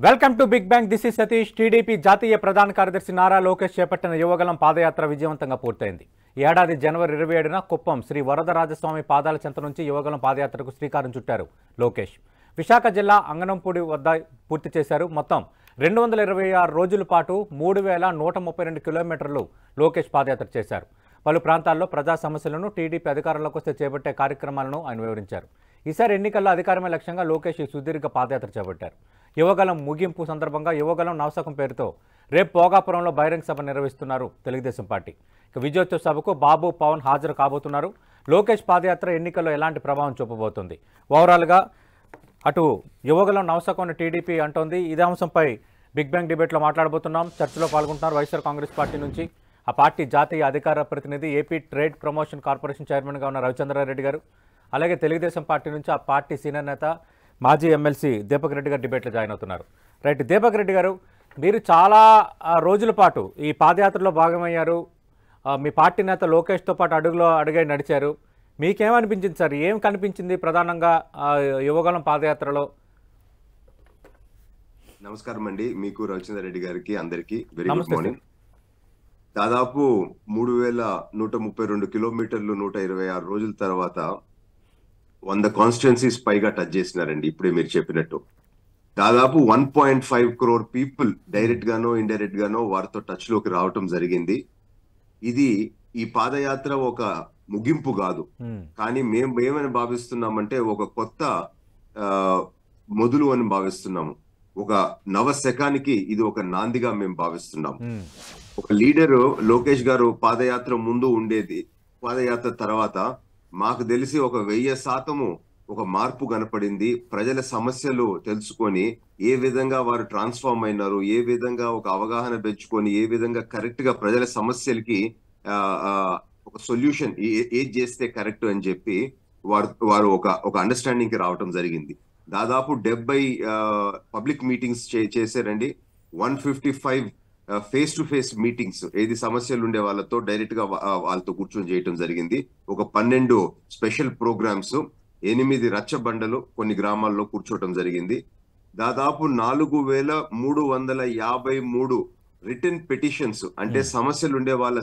Welcome to big bang. This is Satish. TDP జాతీయ ప్రధాన కార్యదర్శి నారా లోకేష్ చేపట్టిన యువగలం పాదయాత్ర విజయవంతంగా పూర్తయింది. ఈ ఏడాది జనవరి 27న కుప్పం శ్రీ వరదరాజస్వామి పాదాల చెంత నుంచి యువగలం పాదయాత్రకు శ్రీకారం చుట్టారు లోకేష్. విశాఖ జిల్లా అంగనంపూడి వద్ద పూర్తి చేశారు. మొత్తం 226 రోజుల పాటు 3132 కిలోమీటర్లు లోకేష్ పాదయాత్ర చేశారు. పలు ప్రాంతాల్లో ప్రజా సమస్యలను టీడీపీ అధికారంలోకి వస్తే చేపట్టే కార్యక్రమాలను ఆయన వివరించారు. ఈసారి ఎన్నికల్లో అధికారమే లక్ష్యంగా లోకేష్ ఈ సుదీర్ఘ పాదయాత్ర చేపట్టారు. యువగలం ముగింపు సందర్భంగా యువగలం నవశకం పేరుతో రేపు భోగాపురంలో బహిరంగ సభ నిర్వహిస్తున్నారు తెలుగుదేశం పార్టీ. ఇక విజయోత్సవ సభకు బాబు, పవన్ హాజరు కాబోతున్నారు. లోకేష్ పాదయాత్ర ఎన్నికల్లో ఎలాంటి ప్రభావం చూపబోతుంది? ఓవరాల్గా అటు యువగలం నవశకం టీడీపీ అంటోంది. ఇదే అంశంపై బిగ్ బ్యాంగ్ డిబేట్లో మాట్లాడబోతున్నాం. చర్చలో పాల్గొంటున్నారు వైఎస్ఆర్ కాంగ్రెస్ పార్టీ నుంచి ఆ పార్టీ జాతీయ అధికార ప్రతినిధి, ఏపీ ట్రేడ్ ప్రమోషన్ కార్పొరేషన్ చైర్మన్గా ఉన్న రవిచంద్రారెడ్డి గారు, అలాగే తెలుగుదేశం పార్టీ నుంచి ఆ పార్టీ సీనియర్ నేత మాజీ ఎమ్మెల్సీ దీపక్ రెడ్డి గారు డిబేట్లో జాయిన్ అవుతున్నారు. రైట్, దీపక్ రెడ్డి గారు, మీరు చాలా రోజుల పాటు ఈ పాదయాత్రలో భాగమయ్యారు. మీ పార్టీ నేత లోకేష్తో పాటు అడుగులో అడుగై నడిచారు. మీకేమనిపించింది సార్? ఏం కనిపించింది ప్రధానంగా యువగలం పాదయాత్రలో? నమస్కారం అండి, మీకు రవిచంద్రారెడ్డి గారికి అందరికీ వెరీ గుడ్ మార్నింగ్. దాదాపు 3132 కిలోమీటర్లు 126 రోజుల తర్వాత 100 కాన్స్టిట్యున్సీస్ పైగా టచ్ చేసినారండి. ఇప్పుడే మీరు చెప్పినట్టు దాదాపు 1.5 crore పీపుల్ డైరెక్ట్ గానో ఇండైరెక్ట్ గానో వారితో టచ్ లోకి రావటం జరిగింది. ఇది ఈ పాదయాత్ర ఒక ముగింపు కాదు, కానీ మేము ఏమని భావిస్తున్నామంటే ఒక కొత్త మొదలు అని భావిస్తున్నాము. ఒక నవశకానికి ఇది ఒక నాందిగా మేము భావిస్తున్నాము. ఒక లీడరు లోకేష్ గారు పాదయాత్ర ముందు ఉండేది, పాదయాత్ర తర్వాత మాకు తెలిసి ఒక 1000% ఒక మార్పు కనపడింది. ప్రజల సమస్యలు తెలుసుకొని ఏ విధంగా వారు ట్రాన్స్ఫార్మ్ అయినారు, ఏ విధంగా ఒక అవగాహన పెంచుకొని ఏ విధంగా కరెక్ట్ గా ప్రజల సమస్యలకి ఒక సొల్యూషన్ ఏది చేస్తే కరెక్ట్ అని చెప్పి వారు ఒక అండర్స్టాండింగ్ కి రావటం జరిగింది. దాదాపు 70 పబ్లిక్ మీటింగ్స్ చేశారండి. 155 ఫేస్ టు ఫేస్ మీటింగ్స్, ఏది సమస్యలు ఉండే వాళ్ళతో డైరెక్ట్ గా వాళ్ళతో కూర్చొని చేయటం జరిగింది. ఒక 12 స్పెషల్ ప్రోగ్రామ్స్, 8 రచ్చబండలు కొన్ని గ్రామాల్లో కూర్చోవటం జరిగింది. దాదాపు 4353 రిటర్న్ పెటిషన్స్, అంటే సమస్యలు ఉండే వాళ్ళ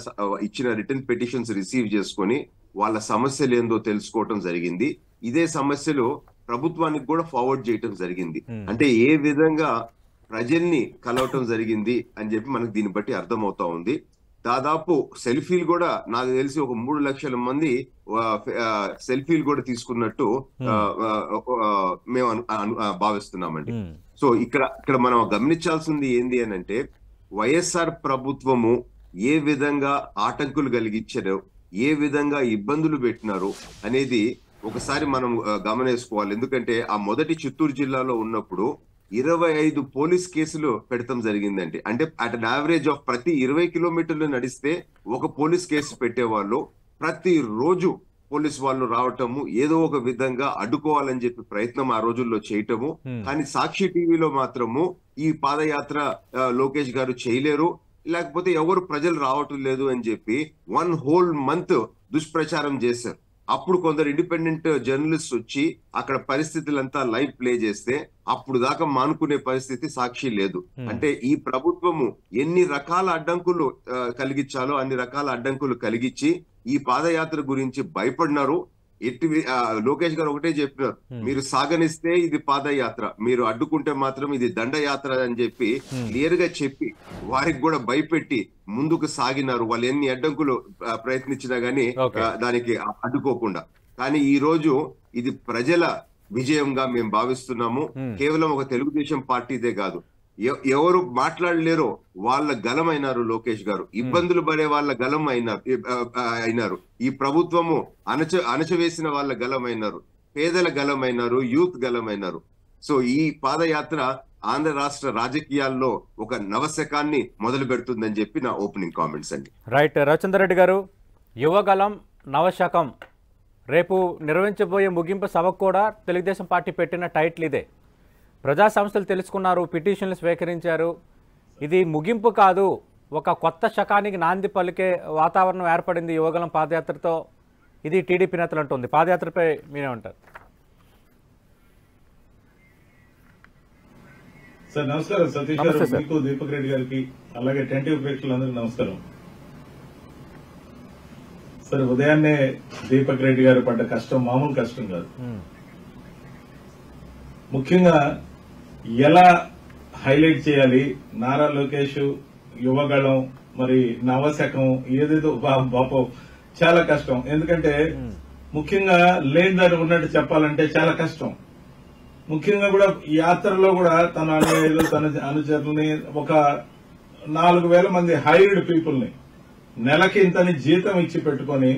ఇచ్చిన రిటర్న్ పెటిషన్స్ రిసీవ్ చేసుకొని వాళ్ళ సమస్యలు ఏందో తెలుసుకోవటం జరిగింది. ఇదే సమస్యలు ప్రభుత్వానికి కూడా ఫార్వర్డ్ చేయటం జరిగింది. అంటే ఏ విధంగా ప్రజల్ని కలవటం జరిగింది అని చెప్పి మనకు దీన్ని బట్టి అర్థమవుతా ఉంది. దాదాపు సెల్ఫీలు కూడా నాకు తెలిసి ఒక 3 లక్షల మంది సెల్ఫీలు కూడా తీసుకున్నట్టు మేము భావిస్తున్నామండి. సో ఇక్కడ మనం గమనించాల్సింది ఏంది అని అంటే, వైఎస్ఆర్ ప్రభుత్వము ఏ విధంగా ఆటంకులు కలిగించారో, ఏ విధంగా ఇబ్బందులు పెట్టినారు అనేది ఒకసారి మనం గమనించుకోవాలి. ఎందుకంటే ఆ మొదటి చిత్తూరు జిల్లాలో ఉన్నప్పుడు 25 పోలీస్ కేసులు పెడతాం జరిగిందండి. అంటే అట్ అన్ యావరేజ్ ఆఫ్ ప్రతి 20 కిలోమీటర్లు నడిస్తే ఒక పోలీస్ కేసు పెట్టేవాళ్ళు. ప్రతి రోజు పోలీస్ వాళ్ళు రావటము, ఏదో ఒక విధంగా అడ్డుకోవాలని చెప్పి ప్రయత్నం ఆ రోజుల్లో చేయటము. కానీ సాక్షి టీవీలో మాత్రము ఈ పాదయాత్ర లోకేష్ గారు చేయలేరు, లేకపోతే ఎవరు ప్రజలు రావటం లేదు అని చెప్పి 1 whole month దుష్ప్రచారం చేశారు. అప్పుడు కొందరు ఇండిపెండెంట్ జర్నలిస్ట్ వచ్చి అక్కడ పరిస్థితులంతా లైవ్ ప్లే చేస్తే అప్పుడు దాకా మానుకునే పరిస్థితి సాక్షి లేదు. అంటే ఈ ప్రభుత్వము ఎన్ని రకాల అడ్డంకులు కలిగించాలో అన్ని రకాల అడ్డంకులు కలిగించి ఈ పాదయాత్ర గురించి భయపడినారు. లోకేష్ గారు ఒకటే చెప్పినారు, మీరు సాగనిస్తే ఇది పాదయాత్ర, మీరు అడ్డుకుంటే మాత్రం ఇది దండయాత్ర అని చెప్పి క్లియర్ గా చెప్పి వారికి కూడా భయపెట్టి ముందుకు సాగినారు. వాళ్ళు ఎన్ని అడ్డంకులు ప్రయత్నించినా గానీ దానికి అడ్డుకోకుండా. కానీ ఈ రోజు ఇది ప్రజల విజయంగా మేము భావిస్తున్నాము. కేవలం ఒక తెలుగుదేశం పార్టీదే కాదు, ఎవరు మాట్లాడలేరో వాళ్ళ గలం అయినారు లోకేష్ గారు. ఇబ్బందులు పడే వాళ్ళ గలం అయినారు. ఈ ప్రభుత్వము అణచవేసిన వాళ్ళ గలం అయినారు, పేదల గలం అయినారు, యూత్ గలం అయినారు. సో ఈ పాదయాత్ర ఆంధ్ర రాష్ట్ర రాజకీయాల్లో ఒక నవశకాన్ని మొదలు పెడుతుందని చెప్పి నా ఓపెనింగ్ కామెంట్స్ అండి. రైట్, రవిచంద్రారెడ్డి గారు, యువగలం నవశకం రేపు నిర్వహించబోయే ముగింపు సభకు కూడా తెలుగుదేశం పార్టీ పెట్టిన టైటిల్ ఇదే. ప్రజా సమస్యలు తెలుసుకున్నారు, పిటిషన్లు స్వీకరించారు. ఇది ముగింపు కాదు, ఒక కొత్త శకానికి నాంది పలికే వాతావరణం ఏర్పడింది యువగలం పాదయాత్రతో. ఇది టీడీపీ నేతలు అంటుంది. పాదయాత్రపై మీరేమంటారు? సార్ నమస్కారం సతీష్ గారు, నమస్తే సార్. మీకు దీపక్ రెడ్డి గారికి అలాగే టెంటివ్ ప్రేక్షకులందరికీ నమస్కారం. సార్ ఉదయాన్నే దీపక్ రెడ్డి గారు పడ్డ కష్టం మామూలు కష్టం కాదు. ముఖ్యంగా ఎలా హైలైట్ చేయాలి నారా లోకేష్ యువగళం మరి నవశకం ఏదేదో పాపం చాలా కష్టం. ఎందుకంటే ముఖ్యంగా లేని దాన్ని ఉన్నట్టు చెప్పాలంటే చాలా కష్టం. ముఖ్యంగా కూడా ఈ యాత్రలో కూడా తన అనుయాయులు తన అనుచరుల్ని ఒక 4,000 మంది హైర్డ్ పీపుల్ ని నెలకి ఇంతని జీతం ఇచ్చి పెట్టుకుని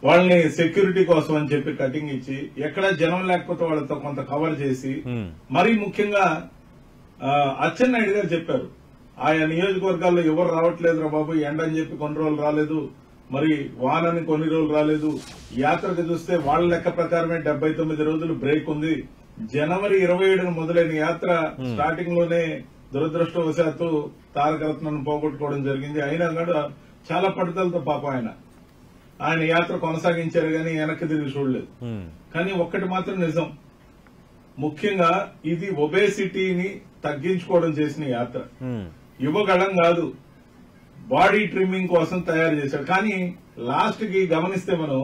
వాళ్ళని సెక్యూరిటీ కోసం అని చెప్పి కటింగ్ ఇచ్చి ఎక్కడా జనం లేకపోతే వాళ్ళతో కొంత కవర్ చేసి మరీ ముఖ్యంగా అచ్చెన్నాయుడు గారు చెప్పారు ఆయా నియోజకవర్గాల్లో ఎవరు రావట్లేదురా బాబు, ఎండ అని చెప్పి కొన్ని రోజులు రాలేదు, మరి వానని కొన్ని రోజులు రాలేదు. యాత్రకు చూస్తే వాళ్ళ లెక్క ప్రకారమే 79 రోజులు బ్రేక్ ఉంది. జనవరి 27న మొదలైన యాత్ర స్టార్టింగ్ లోనే దురదృష్టవశాత్తు తారకరత్నను పోగొట్టుకోవడం జరిగింది. అయినా కూడా చాలా పట్టుదలతో పాపం ఆయన యాత్ర కొనసాగించారు కానీ వెనక్కి తిరిగి చూడలేదు. కానీ ఒక్కటి మాత్రం నిజం, ముఖ్యంగా ఇది ఒబేసిటీని తగ్గించుకోవడం చేసిన యాత్ర. యువగళం కాదు, బాడీ ట్రిమ్మింగ్ కోసం తయారు చేశాడు. కానీ లాస్ట్ కి గమనిస్తే మనం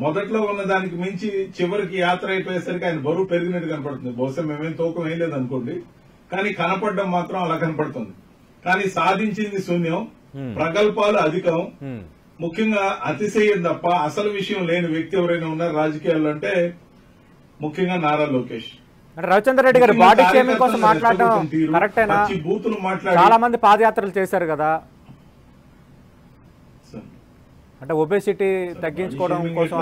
మొదట్లో ఉన్న దానికి మించి చివరికి యాత్ర అయిపోయేసరికి ఆయన బరువు పెరిగినట్టు కనపడుతుంది. బహుశా మేమేం తూకం ఏం లేదనుకోండి, కానీ కనపడడం మాత్రం అలా కనపడుతుంది. కానీ సాధించింది శూన్యం, ప్రగల్భాలు అధికం, ముఖ్యంగా అతిశయం తప్ప అసలు విషయం లేని వ్యక్తి ఎవరైనా ఉన్నారు రాజకీయాల్లో అంటే ముఖ్యంగా నారా లోకేష్. రవిచంద్ర రెడ్డి గారు బాడీ షేమింగ్ కోసం మాట్లాడడం కరెక్టేనా? బూతులు మాట్లాడి చాలా మంది పాదయాత్రలు చేశారు కదా, అంటే ఒబేసిటీ తగ్గించుకోవడం కోసం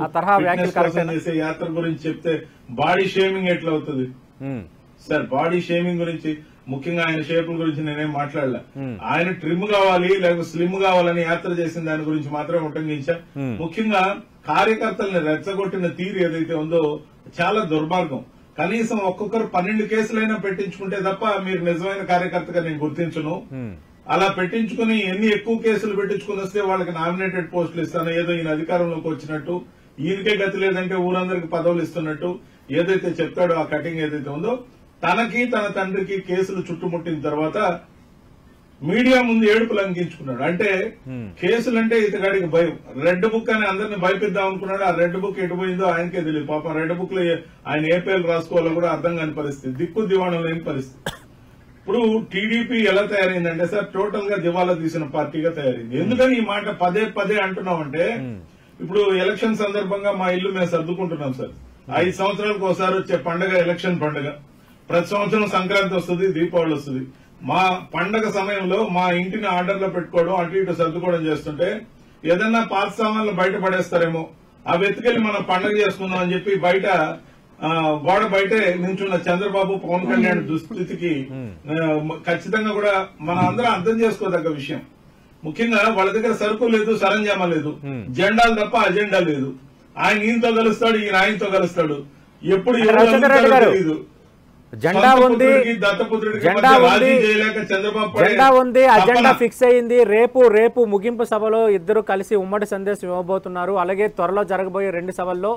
ఆ తరహా వ్యాఖ్యలు కరెక్టేనా? చేసే యాత్ర గురించి చెప్తే బాడీ షేమింగ్ ఎట్లా అవుతుంది సార్? బాడీ షేమింగ్ గురించి ముఖ్యంగా ఆయన షేపుల గురించి నేనేం మాట్లాడలే. ఆయన ట్రిమ్ కావాలి లేకపోతే స్లిమ్ కావాలని యాత్ర చేసిన దాని గురించి మాత్రమే ఉటంకించా. ముఖ్యంగా కార్యకర్తల్ని రెచ్చగొట్టిన తీరు ఏదైతే ఉందో చాలా దుర్మార్గం. కనీసం ఒక్కొక్కరు 12 కేసులైనా పెట్టించుకుంటే తప్ప మీరు నిజమైన కార్యకర్తగా నేను గుర్తించను. అలా పెట్టించుకుని ఎన్ని ఎక్కువ కేసులు పెట్టించుకుని వస్తే వాళ్ళకి నామినేటెడ్ పోస్టులు ఇస్తాను, ఏదో ఈయన అధికారంలోకి వచ్చినట్టు, ఈయనకే గతి లేదంటే ఊరందరికి పదవులు ఇస్తున్నట్టు ఏదైతే చెప్తాడో ఆ కటింగ్ ఏదైతే ఉందో, తనకి తన తండ్రికి కేసులు చుట్టుముట్టిన తర్వాత మీడియా ముందు ఏడుపు లంఘించుకున్నాడు. అంటే కేసులంటే ఇతగాడికి భయం. రెడ్ బుక్ అని అందరిని భయపిద్దాం అనుకున్నాడు. ఆ రెడ్ బుక్ ఎటు పోయిందో ఆయనకే తెలియదు. పాపం రెడ్ బుక్ లో ఆయన ఏ పేర్లు రాసుకోవాలో కూడా అర్థం కాని పరిస్థితి, దిక్కు దివాణం లేని పరిస్థితి. ఇప్పుడు టీడీపీ ఎలా తయారైందంటే సార్ టోటల్ గా దివాలా తీసిన పార్టీగా తయారైంది. ఎందుకని ఈ మాట పదే పదే అంటున్నామంటే ఇప్పుడు ఎలక్షన్ సందర్భంగా మా ఇల్లు మేము సర్దుకుంటున్నాం సార్. 5 సంవత్సరాలకు ఒకసారి వచ్చే పండుగ ఎలక్షన్ పండుగ. ప్రతి సంవత్సరం సంక్రాంతి వస్తుంది, దీపావళి వస్తుంది. మా పండగ సమయంలో మా ఇంటిని ఆర్డర్ లో పెట్టుకోవడం అటు ఇటు సర్దుకోవడం చేస్తుంటే ఏదన్నా పాత సామాన్లు బయట పడేస్తారేమో, అవి ఎత్తుకెళ్లి మనం పండగ చేసుకుందాం అని చెప్పి బయట గోడ బయటే నించున్న చంద్రబాబు పవన్ కళ్యాణ్ దుస్థితికి ఖచ్చితంగా కూడా మన అందరం అర్థం చేసుకోదగ్గ విషయం. ముఖ్యంగా వాళ్ళ దగ్గర సరుకు లేదు, సరంజామా లేదు, జెండాలు తప్ప అజెండా లేదు. ఆయన ఈయనతో కలుస్తాడు, ఈయన ఆయనతో కలుస్తాడు. ఎప్పుడు తెలియదు. జెండా ఉంది, జెండా ఉంది, అజెండా ఫిక్స్ అయింది. రేపు ముగింపు సభలో ఇద్దరు కలిసి ఉమ్మడి సందేశం ఇవ్వబోతున్నారు. అలాగే త్వరలో జరగబోయే 2 సభల్లో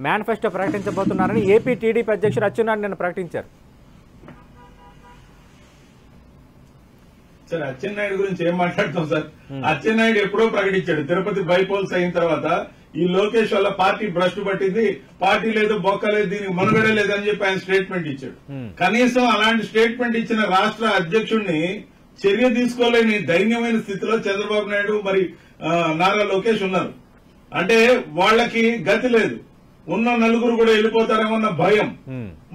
మేనిఫెస్టో ప్రకటించబోతున్నారని ఏపీ టీడీపీ అధ్యక్షుడు అచ్చెన్నాయుడు నిన్న ప్రకటించారు. సార్ అచ్చెన్నాయుడు గురించి ఏం మాట్లాడతాం సార్? అచ్చెన్నాయుడు ఎప్పుడో ప్రకటించాడు. తిరుపతి బైపోల్స్ అయిన తర్వాత ఈ లోకేష్ వల్ల పార్టీ భ్రష్టు పట్టింది, పార్టీ లేదు, బొక్క లేదు, దీనికి మనుగడ లేదని చెప్పి ఆయన స్టేట్మెంట్ ఇచ్చాడు. కనీసం అలాంటి స్టేట్మెంట్ ఇచ్చిన రాష్ట్ర అధ్యక్షుడిని చర్య తీసుకోలేని దైన్యమైన స్థితిలో చంద్రబాబు నాయుడు మరి నారా లోకేష్ ఉన్నారు. అంటే వాళ్ళకి గతి లేదు. ఉన్న నలుగురు కూడా వెళ్ళిపోతారేమో అన్న భయం.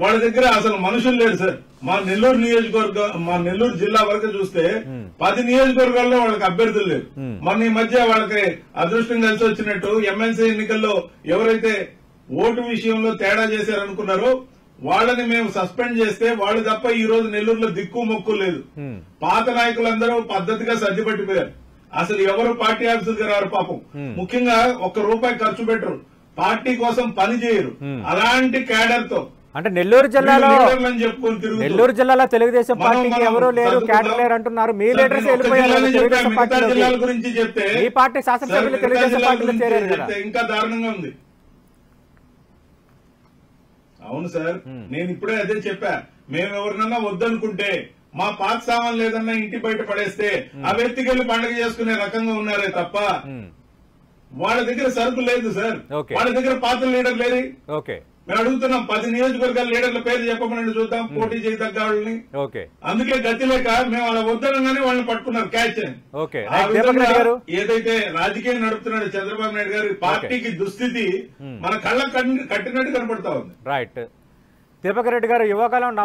వాళ్ళ దగ్గర అసలు మనుషులు లేరు సార్. మా నెల్లూరు జిల్లా వరకు చూస్తే 10 నియోజకవర్గాల్లో వాళ్ళకి అభ్యర్థులు లేరు. మొన్న ఈ మధ్య వాళ్ళకి అదృష్టం కలిసి వచ్చినట్టు ఎమ్మెల్సీ ఎన్నికల్లో ఎవరైతే ఓటు విషయంలో తేడా చేశారనుకున్నారో వాళ్ళని మేము సస్పెండ్ చేస్తే వాళ్ళు తప్ప ఈ రోజు నెల్లూరులో దిక్కు మొక్కు లేదు. పాత నాయకులందరూ పద్ధతిగా సర్దిపట్టిపోయారు. అసలు ఎవరు పార్టీ ఆఫీసులకు రారు పాపం. ముఖ్యంగా ₹1 ఖర్చు పెట్టరు, పార్టీ కోసం పని చేయరు. అలాంటి క్యాడర్ తో అంటే నెల్లూరు జిల్లాలో తెలుగుదేశం పార్టీకి ఎవరూ లేరు, క్యాడర్ లేరు అంటున్నారు. మీ లీడర్స్ వెళ్ళిపోయారు తెలుగుదేశం గురించి చెప్తే ఈ పార్టీ శాసనసభ్యులు తెలుగుదేశం పార్టీలో చేరారు కదా. ఇంకా దారుణంగా ఉంది. అవును సార్, నేను ఇప్పుడే అదే చెప్పా. మేము ఎవరినన్నా వద్దనుకుంటే మా పాత సామాన్లు ఏదన్నా ఇంటి బయట పడేస్తే ఆ వ్యక్తికెళ్ళి పండుగ చేసుకునే రకంగా ఉన్నారే తప్ప వాళ్ళ దగ్గర సరుకు లేదు సార్. వాళ్ళ దగ్గర పాత లీడర్ లేదు. మేము అడుగుతున్నాం 10 నియోజకవర్గాల లీడర్ల పేరు చెప్పమని చూద్దాం, పోటీ చేయదగ్గ వాళ్ళని. అందుకే గతి లేక మేము వాళ్ళ వద్దనగానే వాళ్ళని పట్టుకున్నారు క్యాచ్ అని. ఏదైతే రాజకీయం నడుపుతున్నాడు చంద్రబాబు నాయుడు గారు పార్టీకి దుస్థితి మన కళ్ళ కట్టినట్టు కనపడతా ఉంది. రైట్. దీపక్ రెడ్డి గారు యువకాలం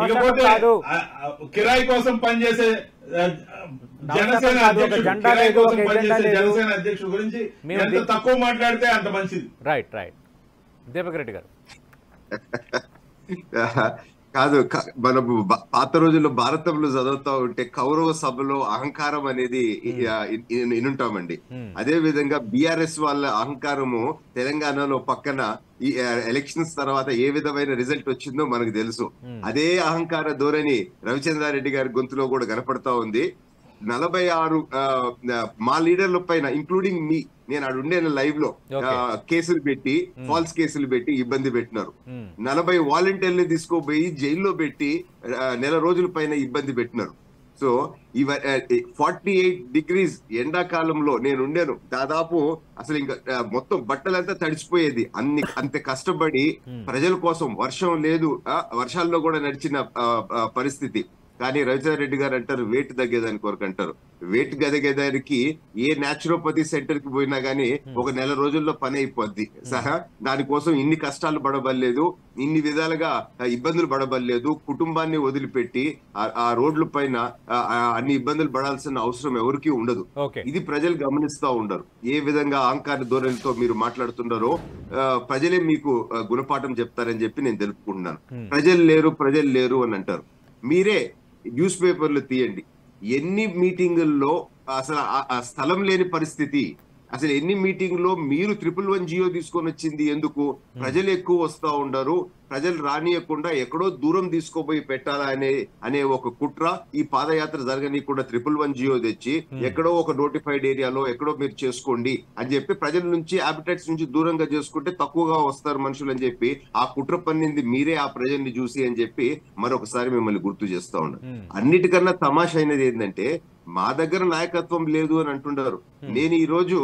కిరాయి కోసం పనిచేసే జనసేన అధ్యక్షుడు గురించి ఎంత తక్కువ మాట్లాడితే అంత మంచిది. Right right. దీపక్ రెడ్డి గారు కాదు, మనము పాత రోజుల్లో భారతంలో చదువుతా ఉంటే కౌరవ సభలో అహంకారం అనేది వినుంటామండి. అదే విధంగా బీఆర్ఎస్ వాళ్ళ అహంకారము తెలంగాణలో పక్కన ఈ ఎలక్షన్స్ తర్వాత ఏ విధమైన రిజల్ట్ వచ్చిందో మనకు తెలుసు. అదే అహంకార ధోరణి రవిచంద్రారెడ్డి గారి గొంతులో కూడా కనపడతా ఉంది. 46 మా లీడర్ల పైన ఇంక్లూడింగ్ మీ, నేను ఆడుండే లైవ్ లో కేసులు పెట్టి, ఫాల్స్ కేసులు పెట్టి ఇబ్బంది పెట్టినారు. 40 వాలంటీర్లు తీసుకోపోయి జైల్లో పెట్టి నెల రోజుల పైన ఇబ్బంది పెట్టినారు. సో 48 degrees ఎండాకాలంలో నేను ఉండేను. దాదాపు అసలు ఇంకా మొత్తం బట్టలంతా తడిచిపోయేది. అంత కష్టపడి ప్రజల కోసం, వర్షం లేదు, వర్షాల్లో కూడా నడిచిన పరిస్థితి. కానీ రవిచంద్రారెడ్డి గారు అంటారు వెయిట్ తగ్గేదాని కొరకు అంటారు. వెయిట్ తగ్గేదానికి ఏ న్యాచురోపతి సెంటర్ కి పోయినా గానీ ఒక నెల రోజుల్లో పని అయిపోద్ది సహా. దానికోసం ఇన్ని కష్టాలు పడబడలేదు, ఇన్ని విధాలుగా ఇబ్బందులు పడబడలేదు. కుటుంబాన్ని వదిలిపెట్టి ఆ రోడ్ల పైన అన్ని ఇబ్బందులు పడాల్సిన అవసరం ఎవరికీ ఉండదు. ఇది ప్రజలు గమనిస్తా ఉండరు. ఏ విధంగా అహంకార ధోరణితో మీరు మాట్లాడుతున్నారో ప్రజలే మీకు గుణపాఠం చెప్తారని చెప్పి నేను తెలుపుకుంటున్నాను. ప్రజలు లేరు అని అంటారు. మీరే న్యూస్ పేపర్లు తీయండి, ఎన్ని మీటింగుల్లో అసలు ఆ స్థలం లేని పరిస్థితి. అసలు ఎన్ని మీటింగ్ లో మీరు 111 జియో తీసుకొని వచ్చింది ఎందుకు? ప్రజలు ఎక్కువ వస్తా ఉండరు, ప్రజలు రానియకుండా ఎక్కడో దూరం తీసుకోపోయి పెట్టాలా అనే ఒక కుట్ర ఈ పాదయాత్ర జరగనీయకుండా 111 జియో తెచ్చి ఎక్కడో ఒక నోటిఫైడ్ ఏరియాలో ఎక్కడో మీరు చేసుకోండి అని చెప్పి ప్రజల నుంచి, హ్యాబిటేట్స్ నుంచి దూరంగా చేసుకుంటే తక్కువగా వస్తారు మనుషులు అని చెప్పి ఆ కుట్ర పన్నింది మీరే ఆ ప్రజల్ని చూసి అని చెప్పి మరొకసారి మిమ్మల్ని గుర్తు చేస్తా ఉన్నారు. అన్నిటికన్నా తమాషా అయినది ఏంటంటే మా దగ్గర నాయకత్వం లేదు అని అంటున్నారు. నేను ఈ రోజు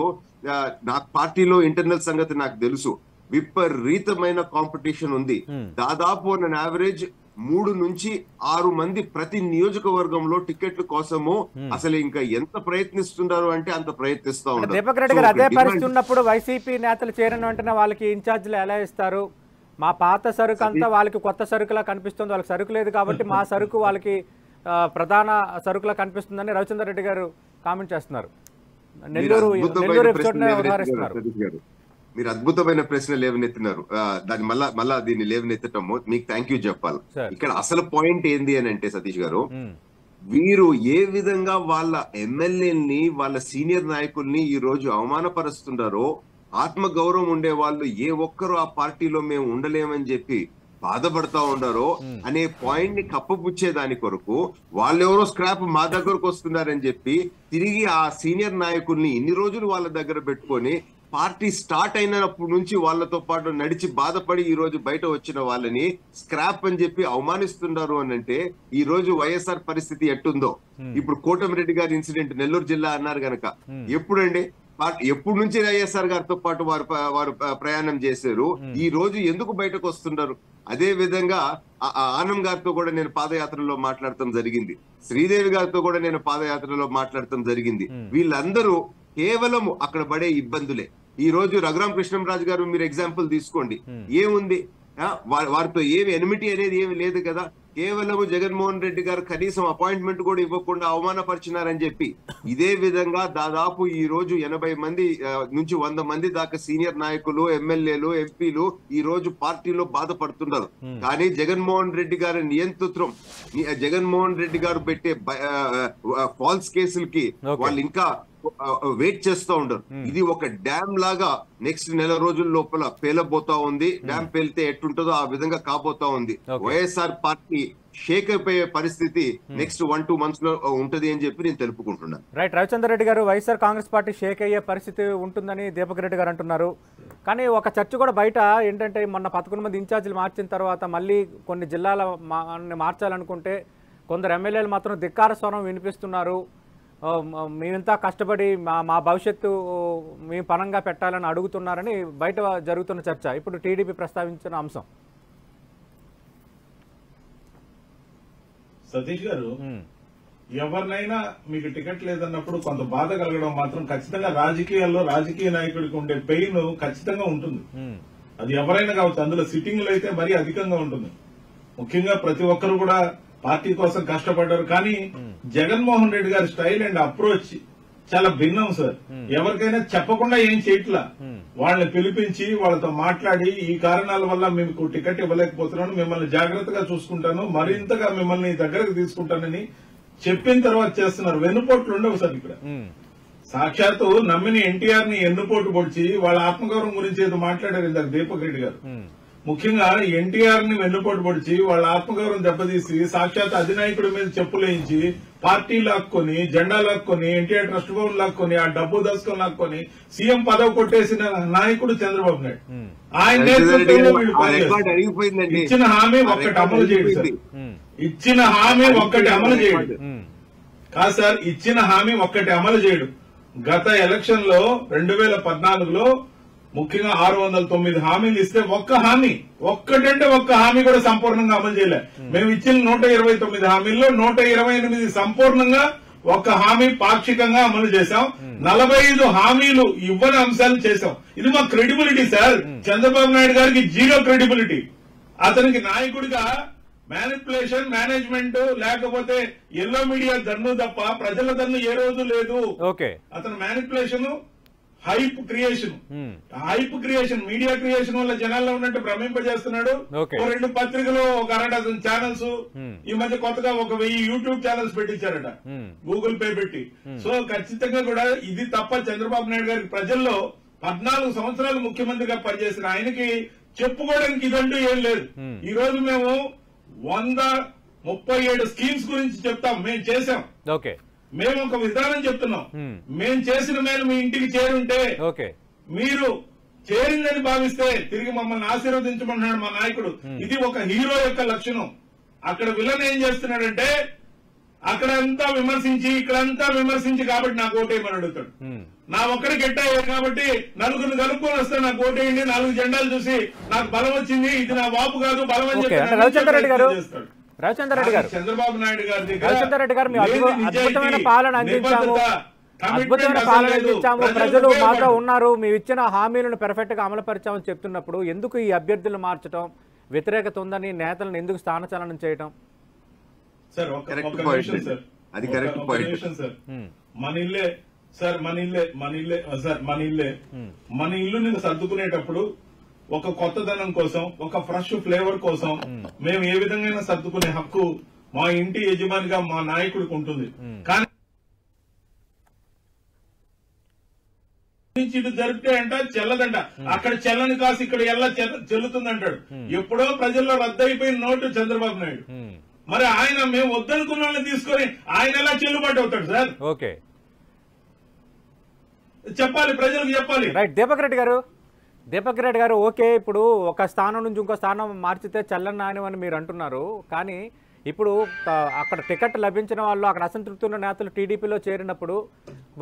నా పార్టీలో ఇంటర్నల్ సంగతి నాకు తెలుసు. విపరీతమైన కాంపిటీషన్ ఉంది. దాదాపు యావరేజ్ 3 నుంచి 6 మంది ప్రతి నియోజకవర్గంలో టికెట్ల కోసము అసలు ఇంకా ఎంత ప్రయత్నిస్తున్నారు అంటే అంత ప్రయత్నిస్తా ఉన్నారు. దీపక్ రెడ్డి గారు, అదే పరిస్థితి ఉన్నప్పుడు వైసీపీ నేతలు చేరిన వెంటనే వాళ్ళకి ఇన్ఛార్జీలు ఎలా ఇస్తారు? మా పాత సరుకు అంతా వాళ్ళకి కొత్త సరుకులా కనిపిస్తుంది, వాళ్ళకి సరుకు లేదు కాబట్టి మా సరుకు వాళ్ళకి ప్రధాన సరుకులా కనిపిస్తుందని రవిచంద్రారెడ్డి గారు కామెంట్ చేస్తున్నారు. నెల్లూరు మీరు అద్భుతమైన ప్రశ్న లేవనెత్తినారు. దాన్ని మళ్ళా దీన్ని లేవనెత్తటము మీకు థ్యాంక్ యూ చెప్పాలి. ఇక్కడ అసలు పాయింట్ ఏంది అని అంటే సతీష్ గారు, వీరు ఏ విధంగా వాళ్ళ ఎమ్మెల్యేని, వాళ్ళ సీనియర్ నాయకుల్ని ఈ రోజు అవమానపరుస్తున్నారో, ఆత్మ గౌరవం ఉండే వాళ్ళు ఏ ఒక్కరు ఆ పార్టీలో మేము ఉండలేమని చెప్పి బాధపడతా ఉండారో అనే పాయింట్ ని కప్పపుచ్చే దాని కొరకు వాళ్ళెవరో స్క్రాప్ మా దగ్గరకు వస్తున్నారని చెప్పి తిరిగి ఆ సీనియర్ నాయకుల్ని ఇన్ని రోజులు వాళ్ళ దగ్గర పెట్టుకొని పార్టీ స్టార్ట్ అయినప్పటి నుంచి వాళ్ళతో పాటు నడిచి బాధపడి ఈ రోజు బయట వచ్చిన వాళ్ళని స్క్రాప్ అని చెప్పి అవమానిస్తున్నారు అని అంటే ఈ రోజు వైఎస్ఆర్ పరిస్థితి ఎట్టుందో. ఇప్పుడు కోటమిరెడ్డి గారి ఇన్సిడెంట్ నెల్లూరు జిల్లా అన్నారు గనక ఎప్పుడండి, ఎప్పుడు నుంచి వైఎస్ఆర్ గారితో పాటు వారు ప్రయాణం చేశారు, ఈ రోజు ఎందుకు బయటకు వస్తున్నారు? అదే విధంగా ఆనం గారితో కూడా నేను పాదయాత్రలో మాట్లాడటం జరిగింది, శ్రీదేవి గారితో కూడా నేను పాదయాత్రలో మాట్లాడటం జరిగింది. వీళ్ళందరూ కేవలం అక్కడ పడే ఇబ్బందులే. ఈ రోజు రఘురామ కృష్ణంరాజు గారు మీరు ఎగ్జాంపుల్ తీసుకోండి, ఏముంది వారితో ఏమి ఎనిమిటీ అనేది ఏమి లేదు కదా. కేవలం జగన్మోహన్ రెడ్డి గారు కనీసం అపాయింట్మెంట్ కూడా ఇవ్వకుండా అవమానపరిచినారని చెప్పి ఇదే విధంగా దాదాపు ఈ రోజు 80 మంది నుంచి 100 మంది దాకా సీనియర్ నాయకులు, ఎమ్మెల్యేలు, ఎంపీలు ఈ రోజు పార్టీలో బాధపడుతున్నారు. కానీ జగన్మోహన్ రెడ్డి గారి నియంతృత్వం, జగన్మోహన్ రెడ్డి గారు పెట్టే ఫాల్స్ కేసులకి వాళ్ళు ఇంకా వెయిట్ చేస్తూ ఉండరు. ఇది ఒక డ్యామ్ లాగా నెక్స్ట్ నెల రోజుల లోపల పేలబోతా ఉంది. డ్యామ్ పేలితే ఎట్టుంటుందో ఆ విధంగా కాబోతా ఉంది. వైఎస్ఆర్ పార్టీ షేక్ అయిపోయే పరిస్థితి నెక్స్ట్ 1-2 months లో ఉంటది అని చెప్పి నేను తెలుపుకుంటున్నాను. రైట్. రవిచంద్రారెడ్డి గారు, వైఎస్ఆర్ కాంగ్రెస్ పార్టీ షేక్ అయ్యే పరిస్థితి ఉంటుందని దీపక్ రెడ్డి గారు అంటున్నారు. కానీ ఒక చర్చ కూడా బయట ఏంటంటే మొన్న 11 మంది ఇన్ఛార్జీలు మార్చిన తర్వాత మళ్ళీ కొన్ని జిల్లాల మార్చాలనుకుంటే కొందరు ఎమ్మెల్యేలు మాత్రం ధిక్కార స్వరం వినిపిస్తున్నారు. మేమంతా కష్టపడి మా భవిష్యత్తు మేము పనంగా పెట్టాలని అడుగుతున్నారని బయట జరుగుతున్న చర్చ ఇప్పుడు టీడీపీ ప్రస్తావించిన అంశం. సతీష్ గారు, ఎవరినైనా మీకు టికెట్ లేదన్నప్పుడు కొంత బాధ కలగడం మాత్రం ఖచ్చితంగా రాజకీయాల్లో రాజకీయ నాయకుడికి ఉండే పెయిన్ ఖచ్చితంగా ఉంటుంది. అది ఎవరైనా కావచ్చు. అందులో సిట్టింగ్లు అయితే మరీ అధికంగా ఉంటుంది. ముఖ్యంగా ప్రతి ఒక్కరు కూడా పార్టీ కోసం కష్టపడ్డారు. కానీ జగన్మోహన్ రెడ్డి గారి స్టైల్ అండ్ అప్రోచ్ చాలా భిన్నం సార్. ఎవరికైనా చెప్పకుండా ఏం చేయట్లా, వాళ్ళని పిలిపించి వాళ్ళతో మాట్లాడి ఈ కారణాల వల్ల మీకు టికెట్ ఇవ్వలేకపోతున్నాను, మిమ్మల్ని జాగ్రత్తగా చూసుకుంటాను, మరింతగా మిమ్మల్ని దగ్గరకు తీసుకుంటానని చెప్పిన తర్వాత చేస్తున్నారు. వెన్నుపోట్లు ఉండవు సార్ ఇక్కడ. సాక్షాత్తు నమ్మిన ఎన్టీఆర్ ని ఎన్నుపోటు పొడిచి వాళ్ళ ఆత్మగౌరవం గురించి ఏదో మాట్లాడారు ఇందాక దీపక్ రెడ్డి గారు. ముఖ్యంగా ఎన్టీఆర్ ని వెన్నుపోటు పొడిచి వాళ్ళ ఆత్మగౌరవం దెబ్బతీసి సాక్షాత్ అధినాయకుడి మీద చెప్పులేయించి పార్టీ లాక్కొని జెండా లాక్కొని ఎన్టీఆర్ ట్రస్ట్ భవన్ లాక్కొని ఆ డబ్బు దశకం లాక్కొని సీఎం పదవి కొట్టేసిన నాయకుడు చంద్రబాబు నాయుడు. ఆయన నేతృత్వంలో వీళ్ళు పనిచేస్తారు. ఇచ్చిన హామీ ఒక్కటి అమలు చేయడు సార్. ఇచ్చిన హామీ ఒక్కటి అమలు చేయడు కాదు సార్. ఇచ్చిన హామీ ఒక్కటి అమలు చేయడు. గత ఎలక్షన్ లో 2014లో ముఖ్యంగా 609 హామీలు ఇస్తే ఒక్కటంటే ఒక్క హామీ కూడా సంపూర్ణంగా అమలు చేయలే. మేము ఇచ్చిన 129 హామీల్లో 128 సంపూర్ణంగా ఒక్క హామీ పాక్షికంగా అమలు చేశాం. 45 హామీలు ఇవ్వని అంశాలు చేశాం. ఇది మా క్రెడిబిలిటీ సార్. చంద్రబాబు నాయుడు గారికి జీరో క్రెడిబిలిటీ. అతనికి నాయకుడిగా మ్యానిపులేషన్ మేనేజ్మెంట్ లేకపోతే ఎల్లో మీడియా దన్ను తప్ప ప్రజల దన్ను ఏ రోజు లేదు. అతను manipulation, hype creation media creation వల్ల జనాల్లో ఉన్నట్టు భ్రమింపజేస్తున్నాడు. 2 పత్రికలు, ఒక 1 ఛానల్స్, ఈ మధ్య కొత్తగా 1000 యూట్యూబ్ ఛానల్స్ పెట్టించారట గూగుల్ పే పెట్టి. సో ఖచ్చితంగా కూడా ఇది తప్ప చంద్రబాబు నాయుడు గారికి ప్రజల్లో 14 సంవత్సరాలు ముఖ్యమంత్రిగా పనిచేసిన ఆయనకి చెప్పుకోవడానికి ఇదంటూ ఏం లేదు. ఈ రోజు మేము 137 స్కీమ్స్ గురించి చెప్తాం. మేము చేశాం. మేము ఒక విధానం చెప్తున్నాం. మేము చేసిన మేలు మీ ఇంటికి చేరుంటే మీరు చేరిందని భావిస్తే తిరిగి మమ్మల్ని ఆశీర్వదించమన్నాడు మా నాయకుడు. ఇది ఒక హీరో యొక్క లక్షణం. అక్కడ విలన్ ఏం చేస్తున్నాడంటే అక్కడంతా విమర్శించి ఇక్కడంతా విమర్శించి కాబట్టి నాకు ఓటేయమని అడుగుతాడు. నా ఒక్కడికి ఎట్టాయి కాబట్టి నలుగురిని కలుపుకొని వస్తే నాకు ఓటేయండి, 4 జెండాలు చూసి నాకు బలం వచ్చింది, ఇది నా వాపు కాదు బలం అని చెప్పి రవిచంద్ర రెడ్డి గారు చంద్రబాబు నాయుడు గారి రవిచంద్ర రెడ్డి గారు అద్భుతమైన పాలన అందించాము, ప్రజలు మాతో ఉన్నారు, మేము ఇచ్చిన హామీలను పెర్ఫెక్ట్ గా అమలుపరిచామని చెప్తున్నప్పుడు ఎందుకు ఈ అభ్యర్థులను మార్చడం, వ్యతిరేకత ఉందని నేతలను ఎందుకు స్థానచలనం చేయడం? సార్ అది కరెక్ట్ పాయింట్ సార్. మన ఇల్లుని సర్దుకునేటప్పుడు ఒక కొత్తదనం కోసం, ఒక ఫ్రెష్ ఫ్లేవర్ కోసం మేము ఏ విధంగా సర్దుకునే హక్కు మా ఇంటి యజమానిగా మా నాయకుడికి ఉంటుంది. కానీ ఇటు జరిపితే అంట చెల్లదంట, అక్కడ చెల్లని కాసి ఇక్కడ ఎలా చెల్లుతుందంటాడు. ఎప్పుడో ప్రజల్లో రద్దయిపోయిన నోటు చంద్రబాబు నాయుడు. మరి ఆయన మేము వద్దనుకున్న వాళ్ళని తీసుకొని ఆయన ఎలా చెల్లుబాటు అవుతాడు సార్? చెప్పాలి, ప్రజలకు చెప్పాలి. రైట్. దీపక్ రెడ్డి గారు ఓకే, ఇప్పుడు ఒక స్థానం నుంచి ఇంకో స్థానం మార్చితే చల్లని నాణ్యం అని మీరు అంటున్నారు. కానీ ఇప్పుడు అక్కడ టికెట్ లభించిన వాళ్ళు, అక్కడ అసంతృప్తి ఉన్న నేతలు టీడీపీలో చేరినప్పుడు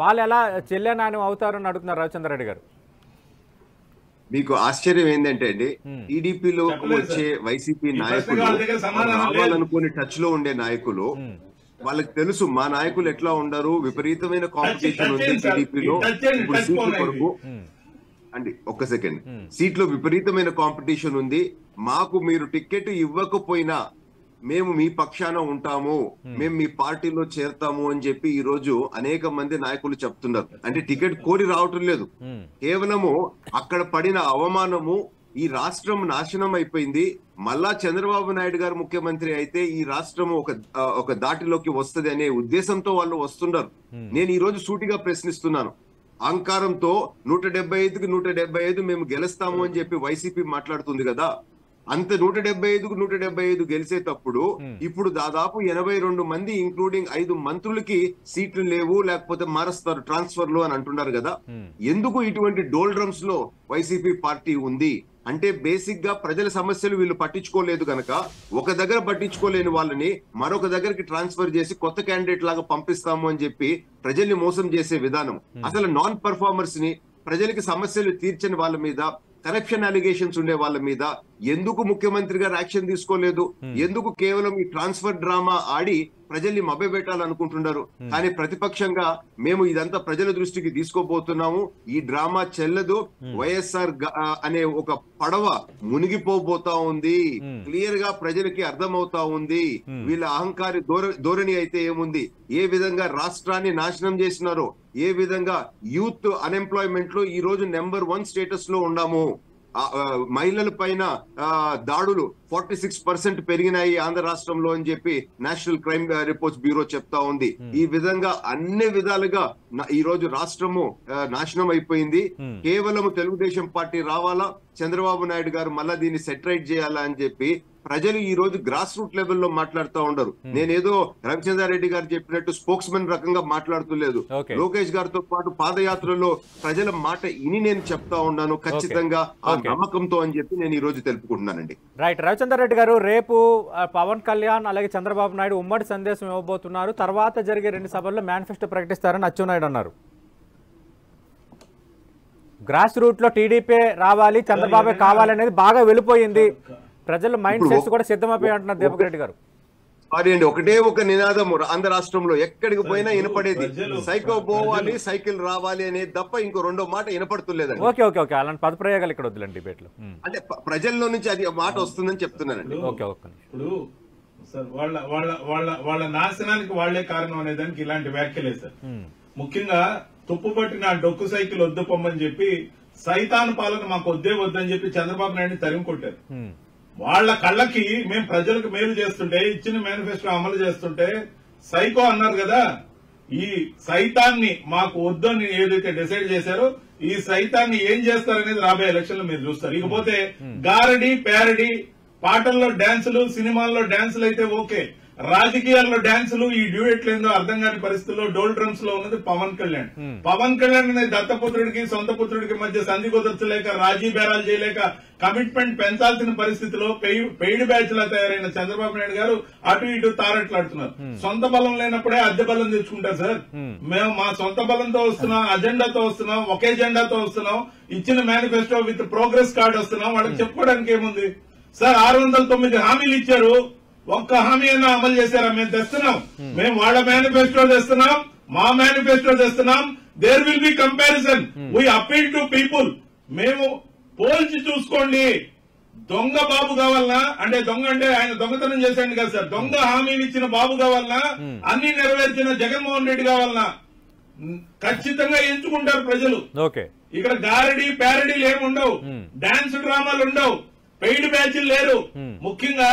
వాళ్ళు ఎలా చెల్లె నాణ్యం అవుతారని అడుగుతున్నారు రవిచంద్ర రెడ్డి గారు. మీకు ఆశ్చర్యం ఏంటంటే అండి, టీడీపీలో వచ్చే వైసీపీ నాయకులు రావాలనుకుని టచ్ లో ఉండే నాయకులు, వాళ్ళకి తెలుసు మా నాయకులు ఎట్లా ఉండరు, విపరీతమైన కాంపిటీషన్ ఉంది టీడీపీలో. ఇప్పుడు సీట్ల కొరకు అండి, ఒక్క సెకండ్, సీట్లో విపరీతమైన కాంపిటీషన్ ఉంది, మాకు మీరు టికెట్ ఇవ్వకపోయినా మేము మీ పక్షాన ఉంటాము, మేము మీ పార్టీలో చేరతాము అని చెప్పి ఈ రోజు అనేక మంది నాయకులు చెప్తున్నారు. అంటే టికెట్ కోరి రావటం లేదు, కేవలము అక్కడ పడిన అవమానము, ఈ రాష్ట్రం నాశనం అయిపోయింది, మళ్ళా చంద్రబాబు నాయుడు గారు ముఖ్యమంత్రి అయితే ఈ రాష్ట్రం ఒక దాటిలోకి వస్తది అనే ఉద్దేశంతో వాళ్ళు వస్తున్నారు. నేను ఈ రోజు సూటిగా ప్రశ్నిస్తున్నాను, అహంకారంతో 175కి 175 మేము గెలుస్తాము అని చెప్పి వైసీపీ మాట్లాడుతుంది కదా, అంత 175కు 175 గెలిచేటప్పుడు ఇప్పుడు దాదాపు 82 మంది ఇంక్లూడింగ్ 5 మంత్రులకి సీట్లు లేవు, లేకపోతే మారుస్తారు ట్రాన్స్ఫర్లు అని అంటున్నారు కదా. ఎందుకు ఇటువంటి డోల్డ్రమ్స్ లో వైసీపీ పార్టీ ఉంది అంటే బేసిక్ గా ప్రజల సమస్యలు వీళ్ళు పట్టించుకోలేదు గనక ఒక దగ్గర పట్టించుకోలేని వాళ్ళని మరొక దగ్గరికి ట్రాన్స్ఫర్ చేసి కొత్త క్యాండిడేట్ లాగా పంపిస్తాము అని చెప్పి ప్రజల్ని మోసం చేసే విధానం. అసలు నాన్ పర్ఫార్మర్స్ ని, ప్రజలకి సమస్యలు తీర్చని వాళ్ళ మీద, కరప్షన్ అలిగేషన్స్ ఉండే వాళ్ళ మీద ఎందుకు ముఖ్యమంత్రి గారు యాక్షన్ తీసుకోలేదు? ఎందుకు కేవలం ఈ ట్రాన్స్ఫర్ డ్రామా ఆడి ప్రజల్ని మభ్యపెట్టాలనుకుంటున్నారు? కానీ ప్రతిపక్షంగా మేము ఇదంతా ప్రజల దృష్టికి తీసుకోబోతున్నాము, ఈ డ్రామా చెల్లదు, వైఎస్ఆర్ అనే ఒక పడవ మునిగిపోబోతా ఉంది, క్లియర్ గా ప్రజలకి అర్థమవుతా ఉంది. వీళ్ళ అహంకారి ధోరణి అయితే ఏముంది, ఏ విధంగా రాష్ట్రాన్ని నాశనం చేసినారో, ఏ విధంగా యూత్ అన్ఎంప్లాయ్మెంట్ లో ఈ రోజు నెంబర్ 1 స్టేటస్ లో ఉన్నాము. మహిళల పైన దాడులు 46% పెరిగినాయి ఆంధ్ర రాష్ట్రంలో అని చెప్పి నేషనల్ క్రైమ్ రిపోర్ట్స్ బ్యూరో చెప్తా ఉంది. ఈ విధంగా అన్ని విధాలుగా ఈ రోజు రాష్ట్రము నాశనం అయిపోయింది. కేవలం తెలుగుదేశం పార్టీ రావాలా, చంద్రబాబు నాయుడు గారు మళ్ళా దీన్ని సెటరైట్ చేయాలా అని చెప్పి ప్రజలు ఈ రోజు గ్రాస్ రూట్ లెవెల్లో మాట్లాడుతూ ఉండరు. నేనేదో రవిచంద్రారెడ్డి గారు చెప్పినట్టు స్పోక్స్ మెన్ రకంగా మాట్లాడుతులేదు. లోకేష్ గారితో పాటు పాదయాత్రలో ప్రజల మాట ఇని నేను చెప్తా ఉన్నాను ఖచ్చితంగా ఆ నమ్మకంతో అని చెప్పి నేను ఈ రోజు తెలుపుకుంటున్నానండి. రైట్. రవిచంద్రారెడ్డి గారు, రేపు పవన్ కళ్యాణ్ అలాగే చంద్రబాబు నాయుడు ఉమ్మడి సందేశం ఇవ్వబోతున్నారు. తర్వాత జరిగే 2 సభల్లో మేనిఫెస్టో ప్రకటిస్తారని అచ్చెన్నాయుడు అన్నారు. గ్రాస్ రూట్ లో టీడీపీ రావాలి, చంద్రబాబే కావాలనేది బాగా వెళ్ళిపోయింది, ప్రజల మైండ్ సెట్స్ కూడా సిద్ధమైపోయి అంటున్నారు దీపక్ రెడ్డి గారు. సారీ అండి, ఒకటే ఒక నినాదం ఆంధ్ర రాష్ట్రంలో ఎక్కడికి పోయినా వినపడేది, సైకిల్ పోవాలి, సైకిల్ రావాలి అనేది తప్ప ఇంకో రెండో మాట వినపడుతులేదండి. ఓకే ఓకే ఓకే అలాంటి పదప్రయోగాలు ఇక్కడ వద్దులండి డిబేట్ లో. అంటే ప్రజల్లో నుంచి అది మాట వస్తుందని చెప్తున్నానండి. Okay okay. ఇప్పుడు సార్ వాళ్ళ వాళ్ళ వాళ్ళ వాళ్ళ నాశనానికి వాళ్లే కారణం అనే దానికి ఇలాంటి వ్యాఖ్యలే సార్. ముఖ్యంగా తుప్పు పట్టిన డొక్కు సైకిల్ వద్దు పొమ్మని చెప్పి సైతాన్ పాలన మాకు వద్దే వద్దని చెప్పి చంద్రబాబు నాయుడిని తరిమి కొట్టారు. వాళ్ళ కళ్ళకి మేము ప్రజలకు మేలు చేస్తుంటే, ఇచ్చిన మేనిఫెస్టో అమలు చేస్తుంటే సైకో అన్నారు కదా. ఈ సైతాన్ని మాకు వద్దని ఏదైతే డిసైడ్ చేశారో ఈ సైతాన్ని ఏం చేస్తారనేది రాబోయే ఎలక్షన్ లో మీరు చూస్తారు. ఇకపోతే గారడి ప్యారడి, పాటల్లో డాన్సులు, సినిమాల్లో డాన్సులు అయితే ఓకే, రాజకీయాల్లో డాన్సులు, ఈ డ్యూయెట్లు ఏందో అర్థం కాని పరిస్థితుల్లో డోల్ డ్రమ్స్ లో ఉన్నది పవన్ కళ్యాణ్. పవన్ కళ్యాణ్ అనే దత్తపుత్రుడికి సొంత పుత్రుడికి మధ్య సంధి కుదర్చలేక, రాజీ బేరాలు చేయలేక, కమిట్మెంట్ పెంచాల్సిన పరిస్థితిలో పెయిడ్ బ్యాచ్ లా తయారైన చంద్రబాబు నాయుడు గారు అటు ఇటు తారట్లాడుతున్నారు. సొంత బలం లేనప్పుడే అద్దె బలం తెచ్చుకుంటారు సార్. మేము మా సొంత బలంతో వస్తున్నాం, అజెండాతో వస్తున్నాం, ఒకే జెండాతో వస్తున్నాం, ఇచ్చిన మేనిఫెస్టో విత్ ప్రోగ్రెస్ కార్డు వస్తున్నాం. వాళ్ళకి చెప్పుకోవడానికి ఏముంది సార్? 609 హామీలు ఇచ్చారు, ఒక్క హామీ అయినా అమలు చేశారా? మేము తెస్తున్నాం, మేము వాళ్ళ మేనిఫెస్టో తెస్తున్నాం, మా మేనిఫెస్టో తెస్తున్నాం. There will be comparison. We appeal to people. మేము పోల్చి చూసుకోండి. దొంగ బాబు కావాలన్నా, అంటే దొంగ అంటే ఆయన దొంగతనం చేశాడు కదా సార్, దొంగ హామీలు ఇచ్చిన బాబు కావాలన్నా, అన్ని నెరవేర్చిన జగన్మోహన్ రెడ్డి కావాలన్నా ఖచ్చితంగా ఎంచుకుంటారు ప్రజలు. ఇక్కడ గారడీ ప్యారడీలు ఏముండవు, డాన్స్ డ్రామాలు ఉండవు, పెయిడ్ బ్యాచ్లు లేరు. ముఖ్యంగా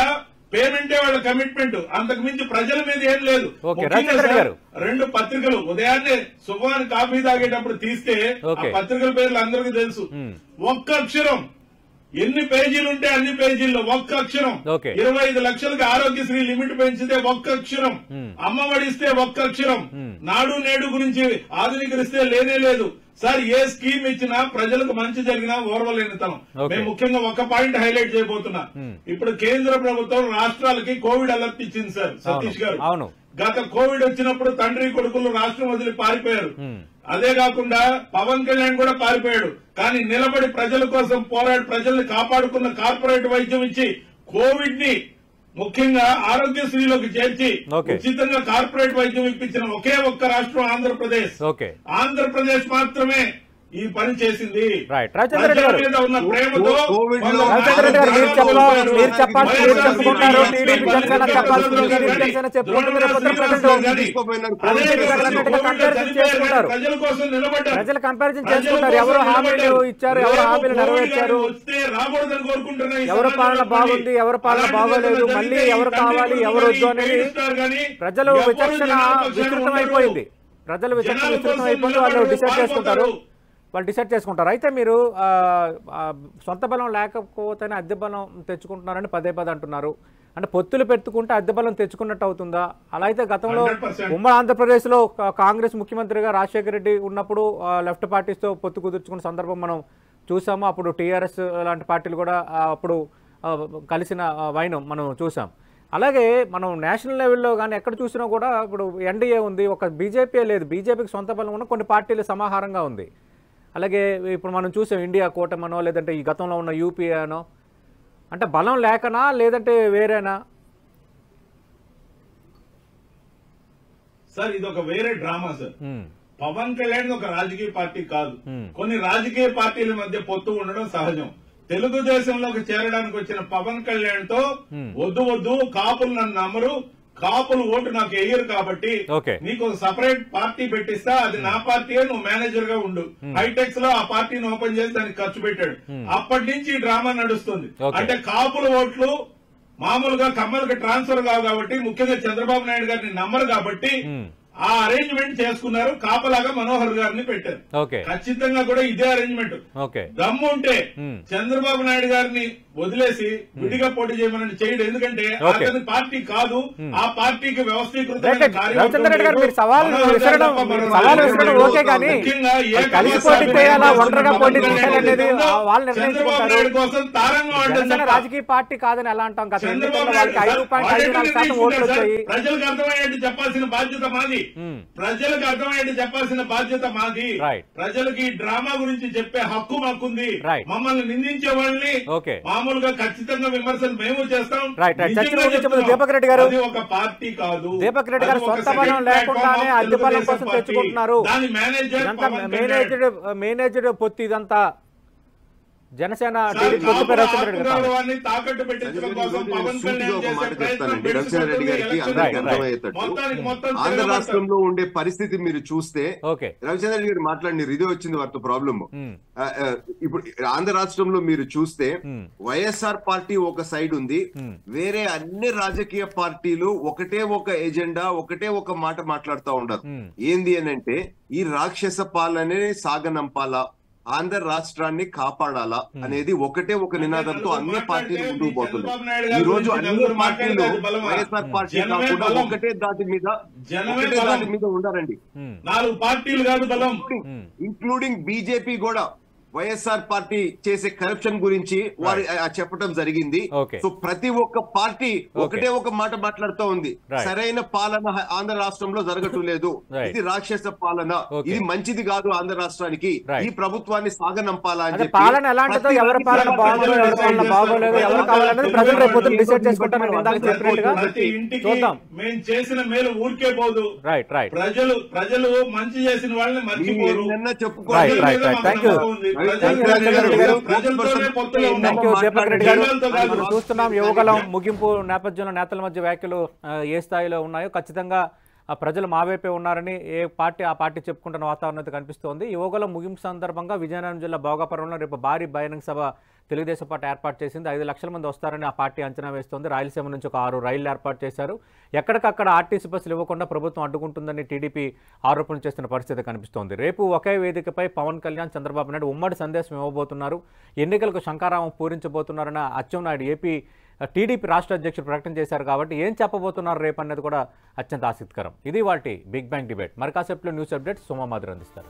పేమెంటే వాళ్ళ కమిట్మెంట్, అంతకు మించి ప్రజల మీద ఏం లేదు. 2 పత్రికలు ఉదయాన్నే శుభాన్ని కాఫీ తాగేటప్పుడు తీస్తే ఆ పత్రికల పేర్లు అందరికీ తెలుసు. ఒక్క అక్షరం, ఎన్ని పేజీలు ఉంటే అన్ని పేజీల్లో ఒక్క అక్షరం. 25 లక్షలకి ఆరోగ్యశ్రీ లిమిట్ పెంచితే ఒక్క అక్షరం, అమ్మఒడిస్తే ఒక్క అక్షరం, నాడు నేడు గురించి ఆధునీకరిస్తే లేనే లేదు సార్. ఏ స్కీమ్ ఇచ్చినా ప్రజలకు మంచి జరిగినా ఓర్వలేనితనం. మేము ముఖ్యంగా ఒక పాయింట్ హైలైట్ చేయబోతున్నా. ఇప్పుడు కేంద్ర ప్రభుత్వం రాష్ట్రాలకి కోవిడ్ అలర్ట్ ఇచ్చింది సార్ సతీష్ గారు. గత కోవిడ్ వచ్చినప్పుడు తండ్రి కొడుకులు రాష్ట్రం వదిలి పారిపోయారు. అదే కాకుండా పవన్ కళ్యాణ్ కూడా పారిపోయాడు. కానీ నిలబడి ప్రజల కోసం పోరాడి ప్రజల్ని కాపాడుకున్న కార్పొరేట్ వైద్యం ఇచ్చి కోవిడ్ ని ముఖ్యంగా ఆరోగ్యశ్రీలోకి చేర్చి ఉచితంగా కార్పొరేట్ వైద్యం ఇప్పించిన ఒకే ఒక్క రాష్ట్రం ఆంధ్రప్రదేశ్. ఆంధ్రప్రదేశ్ మాత్రమే ఈ పని చేసింది. మీద ఉన్న ప్రేమతో ప్రజల కోసం నిలబడ్డారు. ప్రజలు కంపారిజన్ చేసుకుంటారు, ఎవరు హామీలు ఇచ్చారు, ఎవరు హామీలు నెరవేర్చారు, రాకూడదని కోరుకుంటున్నారు. ఎవరి పాలన బాగుంది, ఎవరి పాలన బాగోలేదు, మళ్ళీ ఎవరు కావాలి, ఎవరు వద్దు అనేది ప్రజలు విచక్షణ విస్తృతం అయిపోయింది. ప్రజలు విచక్షణ విస్తృతం అయిపోయింది, వాళ్ళు డిసైడ్ చేసుకుంటారు. వాళ్ళు డిసైడ్ చేసుకుంటారు. అయితే మీరు సొంత బలం లేకపోతేనే అద్దె బలం తెచ్చుకుంటున్నారని పదే అంటున్నారు. అంటే పొత్తులు పెట్టుకుంటే అద్దె బలం తెచ్చుకున్నట్టు అవుతుందా? అలా అయితే గతంలో 100%. ఉమ్మడి ఆంధ్రప్రదేశ్లో కాంగ్రెస్ ముఖ్యమంత్రిగా రాజశేఖర రెడ్డి ఉన్నప్పుడు లెఫ్ట్ పార్టీస్తో పొత్తు కుదుర్చుకున్న సందర్భం మనం చూసాము. అప్పుడు టీఆర్ఎస్ లాంటి పార్టీలు కూడా అప్పుడు కలిసిన వైనం మనం చూసాం. అలాగే మనం నేషనల్ లెవెల్లో కానీ ఎక్కడ చూసినా కూడా ఇప్పుడు ఎన్డీఏ ఉంది, ఒక బీజేపీ లేదు. బీజేపీకి సొంత బలం ఉన్న కొన్ని పార్టీలు సమాహారంగా ఉంది. అలాగే ఇప్పుడు మనం చూసాం ఇండియా కూటమనో లేదంటే ఈ గతంలో ఉన్న యూపీఏ అనో. అంటే బలం లేకనా లేదంటే వేరేనా? సార్ ఇది ఒక వేరే డ్రామా సార్. పవన్ కళ్యాణ్ ఒక రాజకీయ పార్టీ కాదు. కొన్ని రాజకీయ పార్టీల మధ్య పొత్తు ఉండడం సహజం. తెలుగుదేశంలోకి చేరడానికి వచ్చిన పవన్ కళ్యాణ్ తో వద్దు కాపులు నన్ను నమ్మరు, కాపులు ఓటు నాకు వేయరు కాబట్టి నీకు ఒక సపరేట్ పార్టీ పెట్టిస్తా, అది నా పార్టీ, నువ్వు మేనేజర్ గా ఉండు. హైటెక్స్ లో ఆ పార్టీని ఓపెన్ చేసి దానికి ఖర్చు పెట్టాడు. అప్పటి నుంచి ఈ డ్రామా నడుస్తుంది. అంటే కాపుల ఓట్లు మామూలుగా కమ్మలకు ట్రాన్స్ఫర్ కావు కాబట్టి, ముఖ్యంగా చంద్రబాబు నాయుడు గారిని నమ్మరు కాబట్టి ఆ అరేంజ్మెంట్ చేసుకున్నారు. కాపలాగా మనోహర్ గారిని పెట్టారు. ఖచ్చితంగా కూడా ఇదే అరేంజ్మెంట్. దమ్ము ఉంటే చంద్రబాబు నాయుడు గారిని వదిలేసి విడిగా పోటీ చేయమని చేయడు. ఎందుకంటే అతని పార్టీ కాదు, ఆ పార్టీకి వ్యవస్థీకృత చంద్రబాబు నాయుడు కోసం తారంగా రాజకీయ పార్టీ కాదని ఎలా అంటాం? ప్రజలకు అర్థమయ్యేట్టు చెప్పాల్సిన బాధ్యత మాది. ప్రజలకు అర్థమయ్యేట్టు చెప్పాల్సిన బాధ్యత మాది. ప్రజలకి డ్రామా గురించి చెప్పే హక్కు మాకుంది. మమ్మల్ని నిందించే వాళ్ళని మామూలుగా ఖచ్చితంగా విమర్శలు మేము చేస్తాం. దీపక్ రెడ్డి గారు ఒక పార్టీ కాదు. దీపక్ రెడ్డి గారు సొంత బలం లేకుండానే అద్దె బలం కోసం తెచ్చుకుంటున్నారు. మేనేజ్డ్ పొత్తు ఇదంతా జనసేన తాకట్టు పెట్టించడం కోసం పవన్ కళ్యాణ్ రవిచంద్ర రెడ్డి గారికి అందరికీ అర్థమయ్యేటట్టు ఆంధ్ర రాష్ట్రంలో ఉండే పరిస్థితి మీరు చూస్తే, రవిచంద్ర రెడ్డి గారు మాట్లాడినారు, ఇదే వచ్చింది వారితో ప్రాబ్లమ్. ఇప్పుడు ఆంధ్ర రాష్ట్రంలో మీరు చూస్తే వైఎస్ఆర్ పార్టీ ఒక సైడ్ ఉంది, వేరే అన్ని రాజకీయ పార్టీలు ఒకటే ఒక ఎజెండా, ఒకటే ఒక మాట మాట్లాడుతూ ఉండరు. ఏంది అని అంటే, ఈ రాక్షస పాలనే సాగనంపాలా, ఆంధ్ర రాష్ట్రాన్ని కాపాడాలా అనేది ఒకటే ఒక నినాదంతో అన్ని పార్టీలు ముందుకు పోతున్నాయి. ఈ రోజు అన్ని పార్టీలు వైఎస్ఆర్ పార్టీ కాకుండా ఒకటే దాటి మీద ఉండాలండి. 4 పార్టీలు కాదు బలం, ఇంక్లూడింగ్ బీజేపీ కూడా వైఎస్ఆర్ పార్టీ చేసే కరప్షన్ గురించి వారు చెప్పడం జరిగింది. సో ప్రతి ఒక్క పార్టీ ఒకటే ఒక మాట మాట్లాడుతూ ఉంది, సరైన పాలన ఆంధ్ర రాష్ట్రంలో జరగటం లేదు, ఇది రాక్షస పాలన, ఇది మంచిది కాదు ఆంధ్ర రాష్ట్రానికి, ఈ ప్రభుత్వాన్ని సాగనంపాలా అని చెప్పి మేము చేసిన మేలు ఊరికే పోదు. ప్రజలు మంచి చేసిన వాళ్ళని మర్చిపోరు. చెప్పుకోవాలి. మనం చూస్తున్నాం యువగలం ముగింపు నేపథ్యంలో నేతల మధ్య వ్యాఖ్యలు ఏ స్థాయిలో ఉన్నాయో ఖచ్చితంగా ప్రజలు మా వైపే ఉన్నారని ఏ పార్టీ ఆ పార్టీ చెప్పుకుంటున్న వాతావరణం అయితే కనిపిస్తోంది. యువగలం ముగింపు సందర్భంగా విజయనగరం జిల్లా భోగాపురంలో రేపు భారీ బహిరంగ సభ తెలుగుదేశం పార్టీ ఏర్పాటు చేసింది. 5 లక్షల మంది వస్తారని ఆ పార్టీ అంచనా వేస్తోంది. రాయలసీమ నుంచి ఒక 6 రైళ్లు ఏర్పాటు చేశారు. ఎక్కడికక్కడ ఆర్టీసీ బస్సులు ఇవ్వకుండా ప్రభుత్వం అడ్డుకుంటుందని టీడీపీ ఆరోపణలు చేస్తున్న పరిస్థితి కనిపిస్తోంది. రేపు ఒకే వేదికపై పవన్ కళ్యాణ్, చంద్రబాబు నాయుడు ఉమ్మడి సందేశం ఇవ్వబోతున్నారు. ఎన్నికలకు శంఖారావం పూరించబోతున్నారన్న అచ్చెన్నాయుడు ఏపీ టీడీపీ రాష్ట్ర అధ్యక్షుడు ప్రకటన చేశారు. కాబట్టి ఏం చెప్పబోతున్నారు రేపు అనేది కూడా అత్యంత ఆసక్తికరం. ఇది వాటి బిగ్ బ్యాంగ్ డిబేట్. మరి కాసేపులో న్యూస్ అప్డేట్స్ సోమా మాదిరి అందిస్తారు.